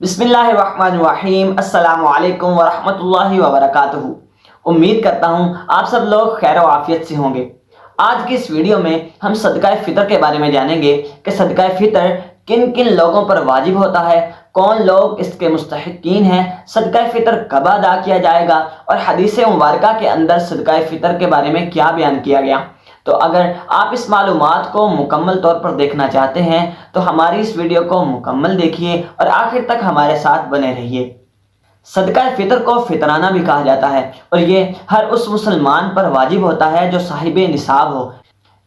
بسم اللہ الرحمن الرحیم۔ السلام علیکم ورحمۃ اللہ وبرکاتہ۔ امید کرتا ہوں آپ سب لوگ خیر و عافیت سے ہوں گے۔ آج کی اس ویڈیو میں ہم صدقہ فطر کے بارے میں جانیں گے کہ صدقہ فطر کن کن لوگوں پر واجب ہوتا ہے، کون لوگ اس کے مستحقین ہیں، صدقہ فطر کب ادا کیا جائے گا، اور حدیث مبارکہ کے اندر صدقہ فطر کے بارے میں کیا بیان کیا گیا۔ تو اگر آپ اس معلومات کو مکمل طور پر دیکھنا چاہتے ہیں تو ہماری اس ویڈیو کو مکمل دیکھیے اور آخر تک ہمارے ساتھ بنے رہیے۔ صدقہ فطر کو فطرانہ بھی کہا جاتا ہے اور یہ ہر اس مسلمان پر واجب ہوتا ہے جو صاحب نصاب ہو۔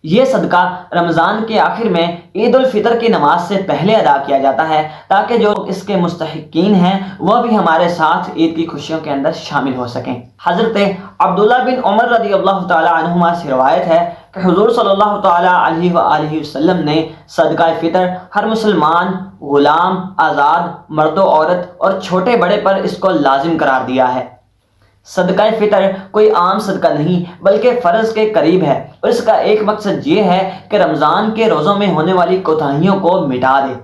یہ صدقہ رمضان کے آخر میں عید الفطر کی نماز سے پہلے ادا کیا جاتا ہے تاکہ جو اس کے مستحقین ہیں وہ بھی ہمارے ساتھ عید کی خوشیوں کے اندر شامل ہو سکیں۔ حضرت عبداللہ بن عمر رضی اللہ تعالی عنہما سے روایت ہے کہ حضور صلی اللہ تعالی علیہ وآلہ وسلم نے صدقہ فطر ہر مسلمان، غلام، آزاد، مرد و عورت اور چھوٹے بڑے پر اس کو لازم قرار دیا ہے۔ صدقہ فطر کوئی عام صدقہ نہیں بلکہ فرض کے قریب ہے، اور اس کا ایک مقصد یہ ہے کہ رمضان کے روزوں میں ہونے والی کوتاہیوں کو مٹا دے۔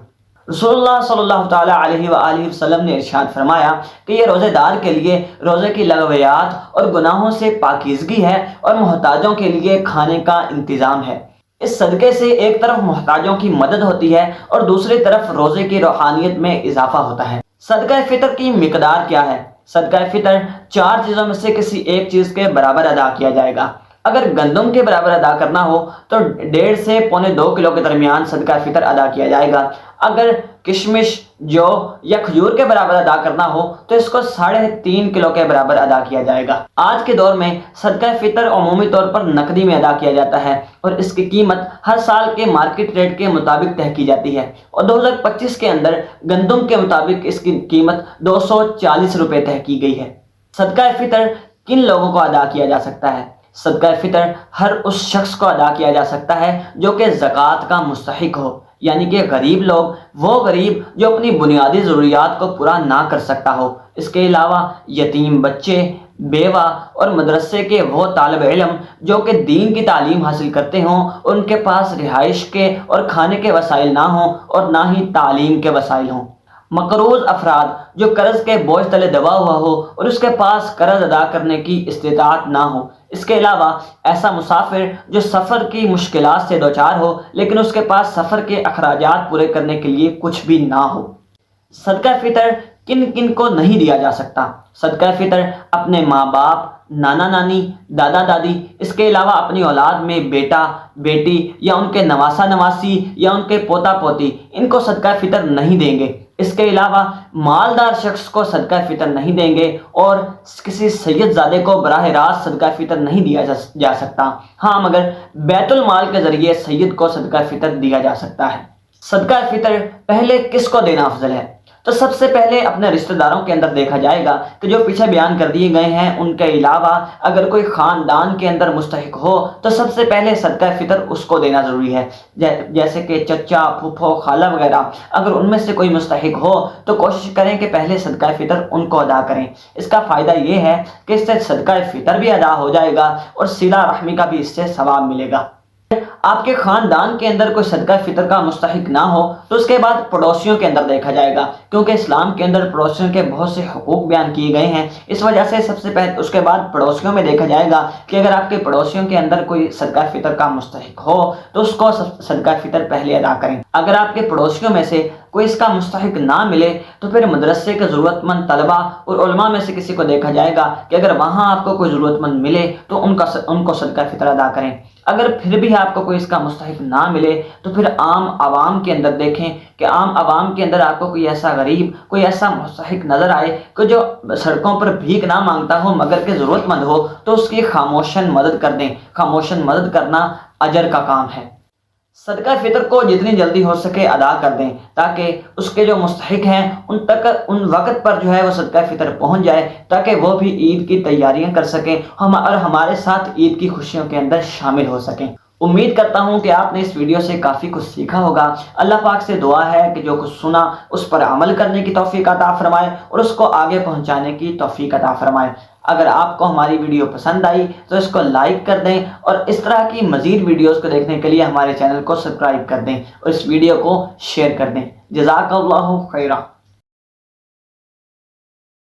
رسول اللہ صلی اللہ تعالی علیہ وآلہ وسلم نے ارشاد فرمایا کہ یہ روزے دار کے لیے روزے کی لغویات اور گناہوں سے پاکیزگی ہے اور محتاجوں کے لیے کھانے کا انتظام ہے۔ اس صدقے سے ایک طرف محتاجوں کی مدد ہوتی ہے اور دوسری طرف روزے کی روحانیت میں اضافہ ہوتا ہے۔ صدقہ فطر کی مقدار کیا ہے؟ صدقہ فطر 4 چیزوں میں سے کسی ایک چیز کے برابر ادا کیا جائے گا۔ اگر گندم کے برابر ادا کرنا ہو تو 1.5 سے 1.25 کلو کے درمیان صدقہ فطر ادا کیا جائے گا۔ اگر کشمش، جو یا کھجور کے برابر ادا کرنا ہو تو اس کو 3.5 کلو کے برابر ادا کیا جائے گا۔ آج کے دور میں صدقہ فطر عمومی طور پر نقدی میں ادا کیا جاتا ہے اور اس کی قیمت ہر سال کے مارکیٹ ریٹ کے مطابق طے کی جاتی ہے، اور 2025 کے اندر گندم کے مطابق اس کی قیمت 240 روپے طے کی گئی ہے۔ صدقہ فطر کن لوگوں کو ادا کیا جا سکتا ہے؟ صدقہ فطر ہر اس شخص کو ادا کیا جا سکتا ہے جو کہ زکوٰۃ کا مستحق ہو، یعنی کہ غریب لوگ، وہ غریب جو اپنی بنیادی ضروریات کو پورا نہ کر سکتا ہو۔ اس کے علاوہ یتیم بچے، بیوہ اور مدرسے کے وہ طالب علم جو کہ دین کی تعلیم حاصل کرتے ہوں، ان کے پاس رہائش کے اور کھانے کے وسائل نہ ہوں اور نہ ہی تعلیم کے وسائل ہوں۔ مقروض افراد جو قرض کے بوجھ تلے دبا ہوا ہو اور اس کے پاس قرض ادا کرنے کی استطاعت نہ ہو۔ اس کے علاوہ ایسا مسافر جو سفر کی مشکلات سے دوچار ہو لیکن اس کے پاس سفر کے اخراجات پورے کرنے کے لیے کچھ بھی نہ ہو۔ صدقہ فطر کن کن کو نہیں دیا جا سکتا؟ صدقہ فطر اپنے ماں باپ، نانا نانی، دادا دادی، اس کے علاوہ اپنی اولاد میں بیٹا بیٹی یا ان کے نواسا نواسی یا ان کے پوتا پوتی، ان کو صدقہ فطر نہیں دیں گے۔ اس کے علاوہ مالدار شخص کو صدقہ فطر نہیں دیں گے اور کسی سید زادے کو براہ راست صدقہ فطر نہیں دیا جا سکتا۔ ہاں، مگر بیت المال کے ذریعے سید کو صدقہ فطر دیا جا سکتا ہے۔ صدقہ فطر پہلے کس کو دینا افضل ہے؟ تو سب سے پہلے اپنے رشتہ داروں کے اندر دیکھا جائے گا کہ جو پیچھے بیان کر دیے گئے ہیں ان کے علاوہ اگر کوئی خاندان کے اندر مستحق ہو تو سب سے پہلے صدقہ فطر اس کو دینا ضروری ہے، جیسے کہ چچا، پھوپھو، خالہ وغیرہ۔ اگر ان میں سے کوئی مستحق ہو تو کوشش کریں کہ پہلے صدقہ فطر ان کو ادا کریں۔ اس کا فائدہ یہ ہے کہ اس سے صدقہ فطر بھی ادا ہو جائے گا اور صلہ رحمی کا بھی اس سے ثواب ملے گا۔ آپ کے خاندان کے اندر کوئی صدقہ فطر کا مستحق نہ ہو تو اس کے بعد پڑوسیوں کے اندر دیکھا جائے گا، کیونکہ اسلام کے اندر پڑوسیوں کے بہت سے حقوق بیان کیے گئے ہیں۔ اس وجہ سے سب سے پہلے اس کے بعد پڑوسیوں میں دیکھا جائے گا کہ اگر آپ کے پڑوسیوں کے اندر کوئی صدقہ فطر کا مستحق ہو تو اس کو صدقہ فطر پہلے ادا کریں۔ اگر آپ کے پڑوسیوں میں سے کوئی اس کا مستحق نہ ملے تو پھر مدرسے کے ضرورت مند طلبہ اور علماء میں سے کسی کو دیکھا جائے گا کہ اگر وہاں آپ کو کوئی ضرورت مند ملے تو ان کو صدقہ فطر ادا کریں۔ اگر پھر بھی آپ کو کوئی اس کا مستحق نہ ملے تو پھر عام عوام کے اندر دیکھیں کہ عام عوام کے اندر آپ کو کوئی ایسا غریب، کوئی ایسا مستحق نظر آئے کہ جو سڑکوں پر بھیک نہ مانگتا ہو مگر کہ ضرورت مند ہو تو اس کی خاموشاً مدد کر دیں۔ خاموشاً مدد کرنا اجر کا کام ہے۔ صدقہ فطر کو جتنی جلدی ہو سکے ادا کر دیں تاکہ اس کے جو مستحق ہیں ان تک ان وقت پر جو ہے وہ صدقہ فطر پہنچ جائے تاکہ وہ بھی عید کی تیاریاں کر سکیں اور ہمارے ساتھ عید کی خوشیوں کے اندر شامل ہو سکیں۔ امید کرتا ہوں کہ آپ نے اس ویڈیو سے کافی کچھ سیکھا ہوگا۔ اللہ پاک سے دعا ہے کہ جو کچھ سنا اس پر عمل کرنے کی توفیق عطا فرمائے اور اس کو آگے پہنچانے کی توفیق عطا فرمائے۔ اگر آپ کو ہماری ویڈیو پسند آئی تو اس کو لائک کر دیں اور اس طرح کی مزید ویڈیوز کو دیکھنے کے لیے ہمارے چینل کو سبسکرائب کر دیں اور اس ویڈیو کو شیئر کر دیں۔ جزاک اللہ خیرہ۔